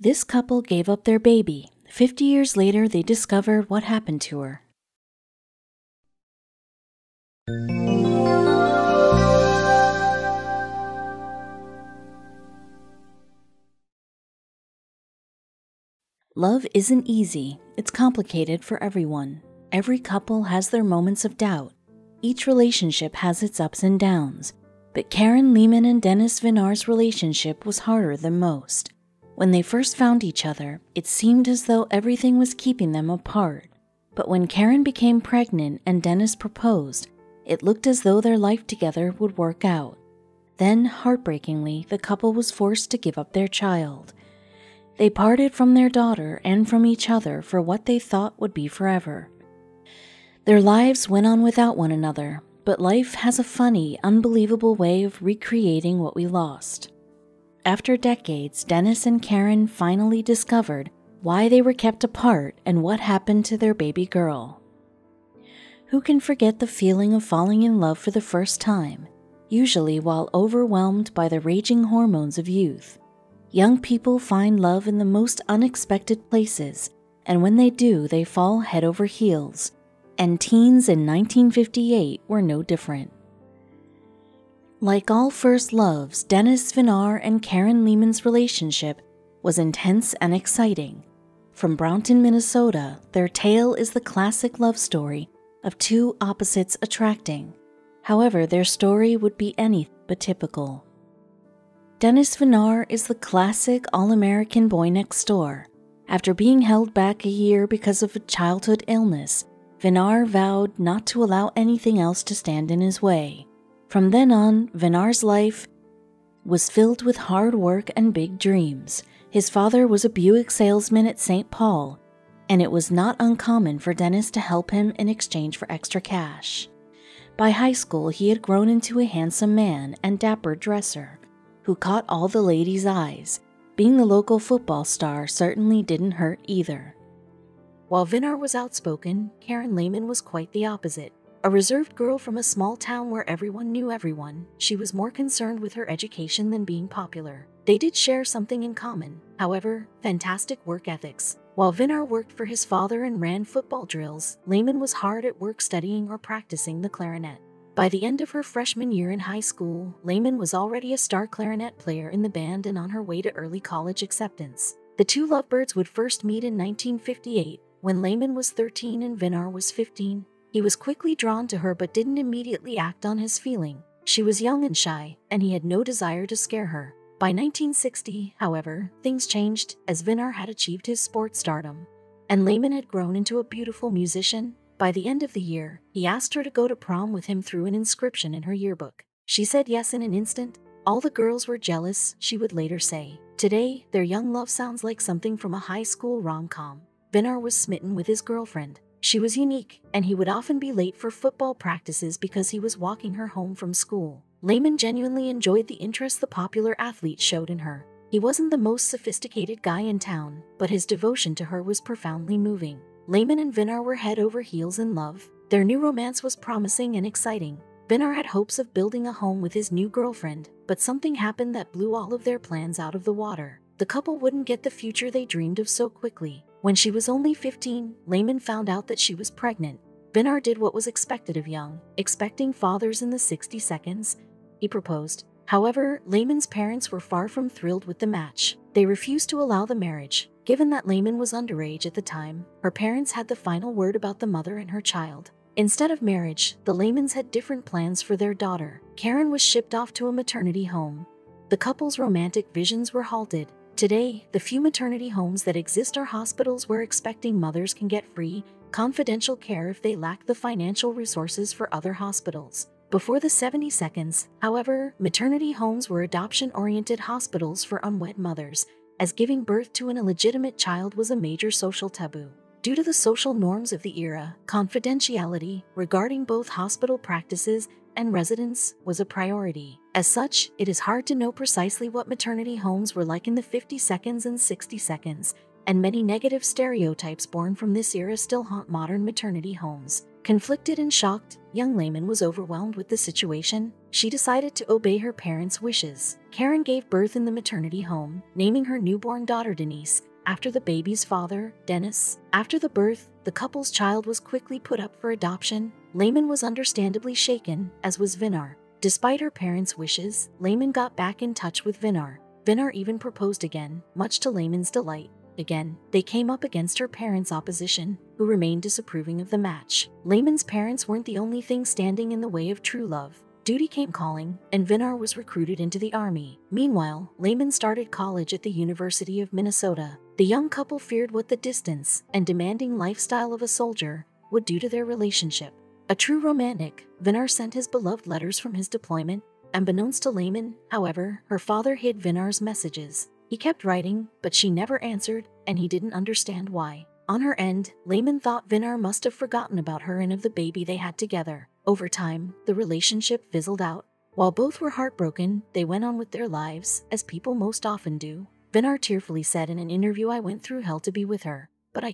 This couple gave up their baby. 50 years later, they discovered what happened to her. Love isn't easy. It's complicated for everyone. Every couple has their moments of doubt. Each relationship has its ups and downs. But Karen Lehmann and Dennis Vinar's relationship was harder than most. When they first found each other, it seemed as though everything was keeping them apart. But when Karen became pregnant and Dennis proposed, it looked as though their life together would work out. Then, heartbreakingly, the couple was forced to give up their child. They parted from their daughter and from each other for what they thought would be forever. Their lives went on without one another, but life has a funny, unbelievable way of recreating what we lost. After decades, Dennis and Karen finally discovered why they were kept apart and what happened to their baby girl. Who can forget the feeling of falling in love for the first time, usually while overwhelmed by the raging hormones of youth? Young people find love in the most unexpected places, and when they do, they fall head over heels. And teens in 1958 were no different. Like all first loves, Dennis Vinar and Karen Lehmann's relationship was intense and exciting. From Brownton, Minnesota, their tale is the classic love story of two opposites attracting. However, their story would be anything but typical. Dennis Vinar is the classic all-American boy next door. After being held back a year because of a childhood illness, Vinar vowed not to allow anything else to stand in his way. From then on, Vinar's life was filled with hard work and big dreams. His father was a Buick salesman at St. Paul, and it was not uncommon for Dennis to help him in exchange for extra cash. By high school, he had grown into a handsome man and dapper dresser who caught all the ladies' eyes. Being the local football star certainly didn't hurt either. While Vinar was outspoken, Karen Lehmann was quite the opposite. A reserved girl from a small town where everyone knew everyone, she was more concerned with her education than being popular. They did share something in common, however, fantastic work ethics. While Vinar worked for his father and ran football drills, Lehmann was hard at work studying or practicing the clarinet. By the end of her freshman year in high school, Lehmann was already a star clarinet player in the band and on her way to early college acceptance. The two lovebirds would first meet in 1958, when Lehmann was 13 and Vinar was 15. He was quickly drawn to her but didn't immediately act on his feeling. She was young and shy, and he had no desire to scare her. By 1960, however, things changed as Vinar had achieved his sports stardom, and Lehmann had grown into a beautiful musician. By the end of the year, he asked her to go to prom with him through an inscription in her yearbook. She said yes in an instant. All the girls were jealous, she would later say. Today, their young love sounds like something from a high school rom-com. Vinar was smitten with his girlfriend. She was unique, and he would often be late for football practices because he was walking her home from school. Lehmann genuinely enjoyed the interest the popular athlete showed in her. He wasn't the most sophisticated guy in town, but his devotion to her was profoundly moving. Lehmann and Vinar were head over heels in love. Their new romance was promising and exciting. Vinar had hopes of building a home with his new girlfriend, but something happened that blew all of their plans out of the water. The couple wouldn't get the future they dreamed of so quickly. When she was only 15, Lehmann found out that she was pregnant. Vinar did what was expected of young, expecting fathers in the 60 seconds. He proposed. However, Lehmann's parents were far from thrilled with the match. They refused to allow the marriage. Given that Lehmann was underage at the time, her parents had the final word about the mother and her child. Instead of marriage, the Lehmanns had different plans for their daughter. Karen was shipped off to a maternity home. The couple's romantic visions were halted. Today, the few maternity homes that exist are hospitals where expecting mothers can get free, confidential care if they lack the financial resources for other hospitals. Before the 70 seconds, however, maternity homes were adoption-oriented hospitals for unwed mothers, as giving birth to an illegitimate child was a major social taboo. Due to the social norms of the era, confidentiality regarding both hospital practices and residents was a priority. As such, it is hard to know precisely what maternity homes were like in the 50 seconds and 60 seconds, and many negative stereotypes born from this era still haunt modern maternity homes. Conflicted and shocked, young Lehmann was overwhelmed with the situation. she decided to obey her parents' wishes. Karen gave birth in the maternity home, naming her newborn daughter Denise after the baby's father, Dennis. After the birth, the couple's child was quickly put up for adoption. Lehmann was understandably shaken, as was Vinar. Despite her parents' wishes, Lehmann got back in touch with Vinar. Vinar even proposed again, much to Lehmann's delight. Again, they came up against her parents' opposition, who remained disapproving of the match. Lehmann's parents weren't the only thing standing in the way of true love. Duty came calling, and Vinar was recruited into the army. Meanwhile, Lehmann started college at the University of Minnesota. The young couple feared what the distance and demanding lifestyle of a soldier would do to their relationship. A true romantic, Vinar sent his beloved letters from his deployment. Unbeknownst to Lehmann, however, her father hid Vinar's messages. He kept writing, but she never answered, and he didn't understand why. On her end, Lehmann thought Vinar must have forgotten about her and of the baby they had together. Over time, the relationship fizzled out. While both were heartbroken, they went on with their lives, as people most often do. Vinar tearfully said in an interview, "I went through hell to be with her, but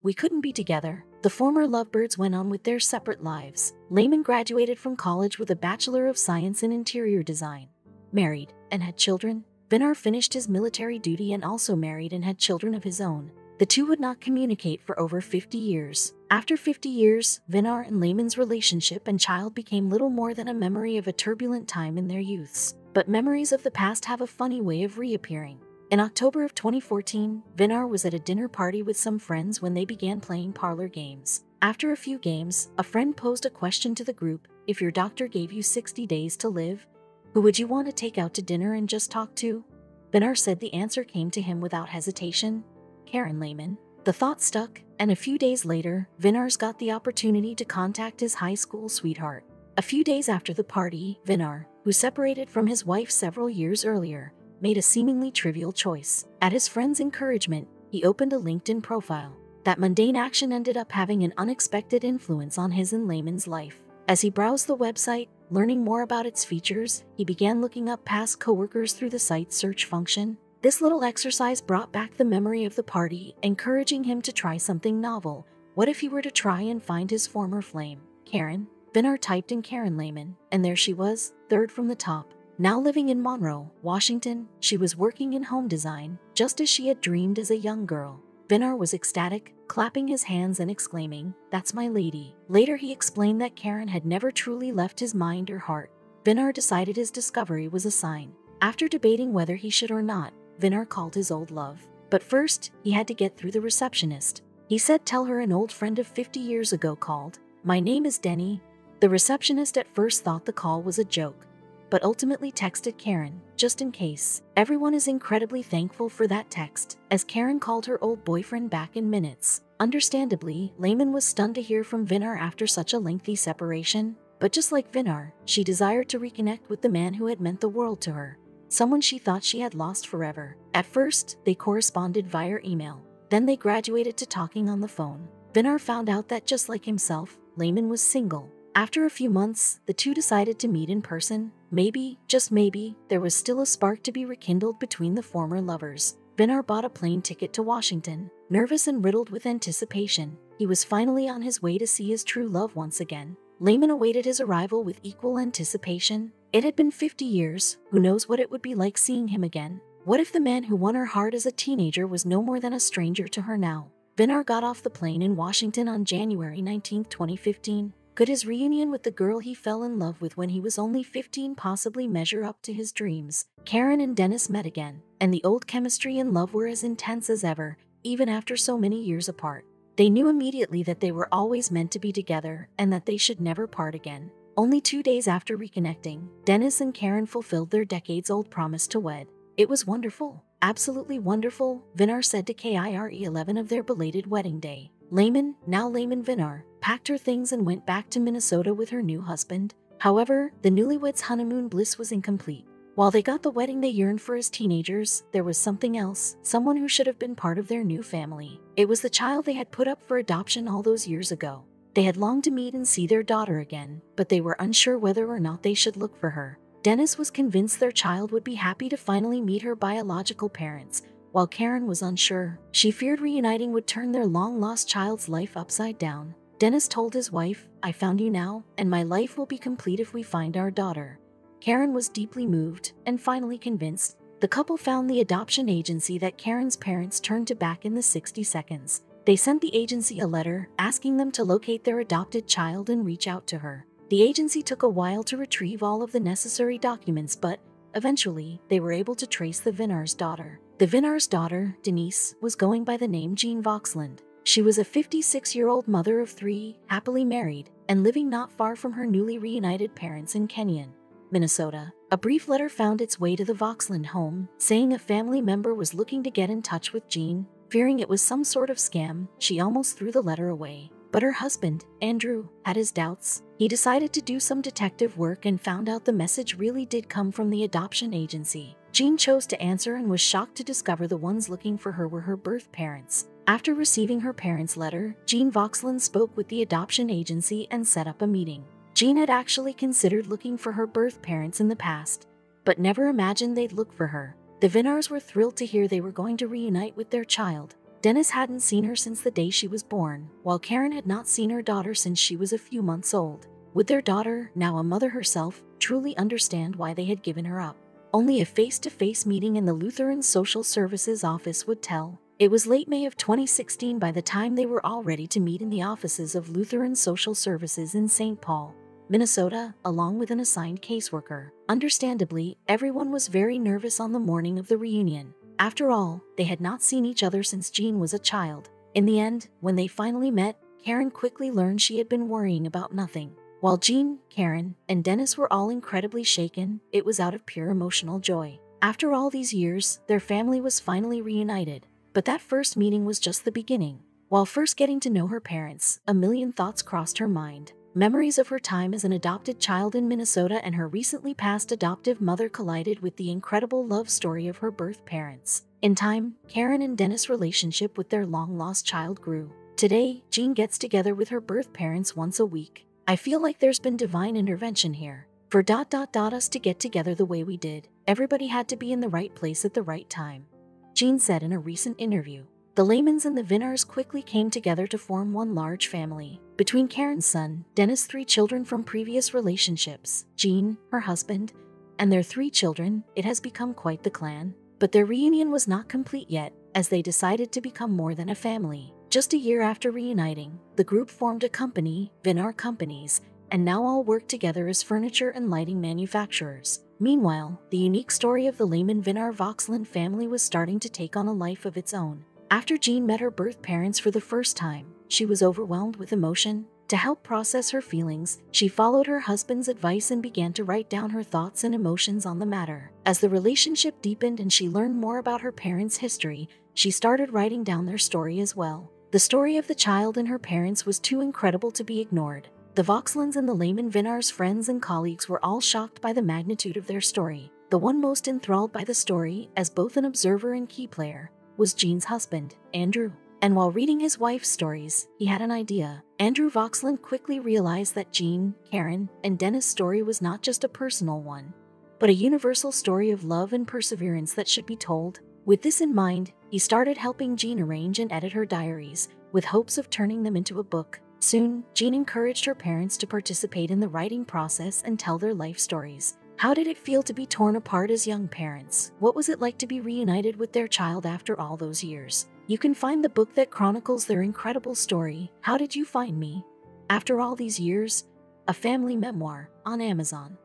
we couldn't be together." The former lovebirds went on with their separate lives. Lehmann graduated from college with a Bachelor of Science in Interior Design, married, and had children. Vinar finished his military duty and also married and had children of his own. The two would not communicate for over 50 years. After 50 years, Vinar and Lehmann's relationship and child became little more than a memory of a turbulent time in their youths. But memories of the past have a funny way of reappearing. In October of 2014, Vinar was at a dinner party with some friends when they began playing parlor games. After a few games, a friend posed a question to the group: if your doctor gave you 60 days to live, who would you want to take out to dinner and just talk to? Vinar said the answer came to him without hesitation: Karen Lehmann. The thought stuck, and a few days later, Vinar's got the opportunity to contact his high school sweetheart. A few days after the party, Vinar, who separated from his wife several years earlier, made a seemingly trivial choice. At his friend's encouragement, he opened a LinkedIn profile. That mundane action ended up having an unexpected influence on his and Lehmann's life. As he browsed the website, learning more about its features, he began looking up past coworkers through the site's search function. This little exercise brought back the memory of the party, encouraging him to try something novel. What if he were to try and find his former flame, Karen? Vinar typed in Karen Lehmann, and there she was, third from the top. Now living in Monroe, Washington, she was working in home design, just as she had dreamed as a young girl. Vinar was ecstatic, clapping his hands and exclaiming, "That's my lady." Later he explained that Karen had never truly left his mind or heart. Vinar decided his discovery was a sign. After debating whether he should or not, Vinar called his old love. But first, he had to get through the receptionist. He said, "Tell her an old friend of 50 years ago called. My name is Denny." The receptionist at first thought the call was a joke, but ultimately texted Karen, just in case. Everyone is incredibly thankful for that text, as Karen called her old boyfriend back in minutes. Understandably, Lehmann was stunned to hear from Vinar after such a lengthy separation. But just like Vinar, she desired to reconnect with the man who had meant the world to her, someone she thought she had lost forever. At first, they corresponded via email. Then they graduated to talking on the phone. Vinar found out that just like himself, Lehmann was single. After a few months, the two decided to meet in person. Maybe, just maybe, there was still a spark to be rekindled between the former lovers. Vinar bought a plane ticket to Washington. Nervous and riddled with anticipation, he was finally on his way to see his true love once again. Lehmann awaited his arrival with equal anticipation. It had been 50 years, who knows what it would be like seeing him again? What if the man who won her heart as a teenager was no more than a stranger to her now? Vinar got off the plane in Washington on January 19, 2015. Could his reunion with the girl he fell in love with when he was only 15 possibly measure up to his dreams? Karen and Dennis met again, and the old chemistry and love were as intense as ever, even after so many years apart. They knew immediately that they were always meant to be together and that they should never part again. Only 2 days after reconnecting, Dennis and Karen fulfilled their decades-old promise to wed. It was wonderful, absolutely wonderful, Vinar said to KIRE11 of their belated wedding day. Lehmann, now Lehmann Vinar, packed her things and went back to Minnesota with her new husband. However, the newlyweds' honeymoon bliss was incomplete. While they got the wedding they yearned for as teenagers, there was something else, someone who should have been part of their new family. It was the child they had put up for adoption all those years ago. They had longed to meet and see their daughter again, but they were unsure whether or not they should look for her. Dennis was convinced their child would be happy to finally meet her biological parents, while Karen was unsure. She feared reuniting would turn their long-lost child's life upside down. Dennis told his wife, "I found you now, and my life will be complete if we find our daughter." Karen was deeply moved and finally convinced. The couple found the adoption agency that Karen's parents turned to back in the 60 seconds. They sent the agency a letter asking them to locate their adopted child and reach out to her. The agency took a while to retrieve all of the necessary documents, but eventually they were able to trace the Vinar's daughter. The Vinar's daughter, Denise, was going by the name Jean Voxland. She was a 56-year-old mother of 3, happily married, and living not far from her newly reunited parents in Kenyon, Minnesota. A brief letter found its way to the Voxland home, saying a family member was looking to get in touch with Jean. Fearing it was some sort of scam, she almost threw the letter away. But her husband, Andrew, had his doubts. He decided to do some detective work and found out the message really did come from the adoption agency. Jean chose to answer and was shocked to discover the ones looking for her were her birth parents. After receiving her parents' letter, Jean Voxland spoke with the adoption agency and set up a meeting. Jean had actually considered looking for her birth parents in the past, but never imagined they'd look for her. The Vinars were thrilled to hear they were going to reunite with their child. Dennis hadn't seen her since the day she was born, while Karen had not seen her daughter since she was a few months old. Would their daughter, now a mother herself, truly understand why they had given her up? Only a face-to-face meeting in the Lutheran Social Services office would tell. It was late May of 2016 by the time they were all ready to meet in the offices of Lutheran Social Services in St. Paul, Minnesota, along with an assigned caseworker. Understandably, everyone was very nervous on the morning of the reunion. After all, they had not seen each other since Jean was a child. In the end, when they finally met, Karen quickly learned she had been worrying about nothing. While Jean, Karen, and Dennis were all incredibly shaken, it was out of pure emotional joy. After all these years, their family was finally reunited. But that first meeting was just the beginning. While first getting to know her parents, a million thoughts crossed her mind. Memories of her time as an adopted child in Minnesota and her recently passed adoptive mother collided with the incredible love story of her birth parents. In time, Karen and Dennis' relationship with their long-lost child grew. Today, Jean gets together with her birth parents once a week. I feel like there's been divine intervention here. For us to get together the way we did, everybody had to be in the right place at the right time, Jean said in a recent interview. The Lehmanns and the Vinars quickly came together to form one large family. Between Karen's son, Dennis' 3 children from previous relationships, Jean, her husband, and their 3 children, it has become quite the clan. But their reunion was not complete yet, as they decided to become more than a family. Just a year after reuniting, the group formed a company, Vinar Companies, and now all work together as furniture and lighting manufacturers. Meanwhile, the unique story of the Lehmann-Vinar Voxland family was starting to take on a life of its own. After Jean met her birth parents for the first time, she was overwhelmed with emotion. To help process her feelings, she followed her husband's advice and began to write down her thoughts and emotions on the matter. As the relationship deepened and she learned more about her parents' history, she started writing down their story as well. The story of the child and her parents was too incredible to be ignored. The Voxlands and the Lehmann-Vinar's friends and colleagues were all shocked by the magnitude of their story. The one most enthralled by the story, as both an observer and key player, was Jean's husband, Andrew. And while reading his wife's stories, he had an idea. Andrew Voxland quickly realized that Jean, Karen, and Dennis' story was not just a personal one, but a universal story of love and perseverance that should be told. With this in mind, he started helping Jean arrange and edit her diaries, with hopes of turning them into a book. Soon, Jean encouraged her parents to participate in the writing process and tell their life stories. How did it feel to be torn apart as young parents? What was it like to be reunited with their child after all those years? You can find the book that chronicles their incredible story, How Did You Find Me? After All These Years, a family memoir, on Amazon.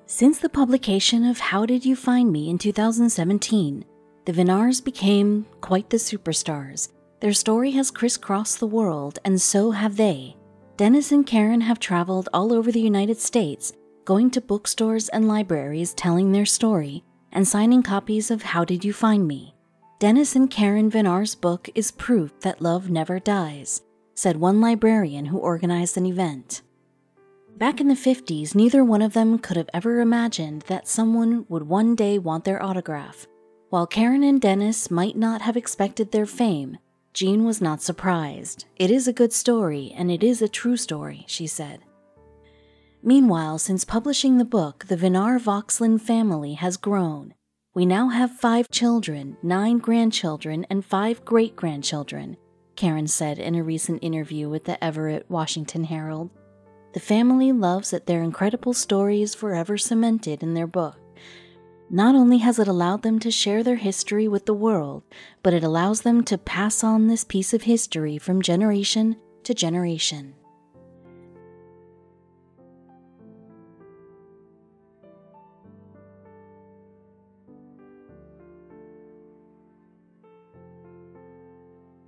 Since the publication of How Did You Find Me in 2017, the Vinars became quite the superstars. Their story has crisscrossed the world, and so have they. Dennis and Karen have traveled all over the United States, going to bookstores and libraries telling their story, and signing copies of How Did You Find Me? Dennis and Karen Vinar's book is proof that love never dies, said one librarian who organized an event. Back in the 50s, neither one of them could have ever imagined that someone would one day want their autograph. While Karen and Dennis might not have expected their fame, Jean was not surprised. It is a good story, and it is a true story, she said. Meanwhile, since publishing the book, the Vinar Voxland family has grown. We now have 5 children, 9 grandchildren, and 5 great-grandchildren, Karen said in a recent interview with the Everett, Washington Herald. The family loves that their incredible story is forever cemented in their book. Not only has it allowed them to share their history with the world, but it allows them to pass on this piece of history from generation to generation.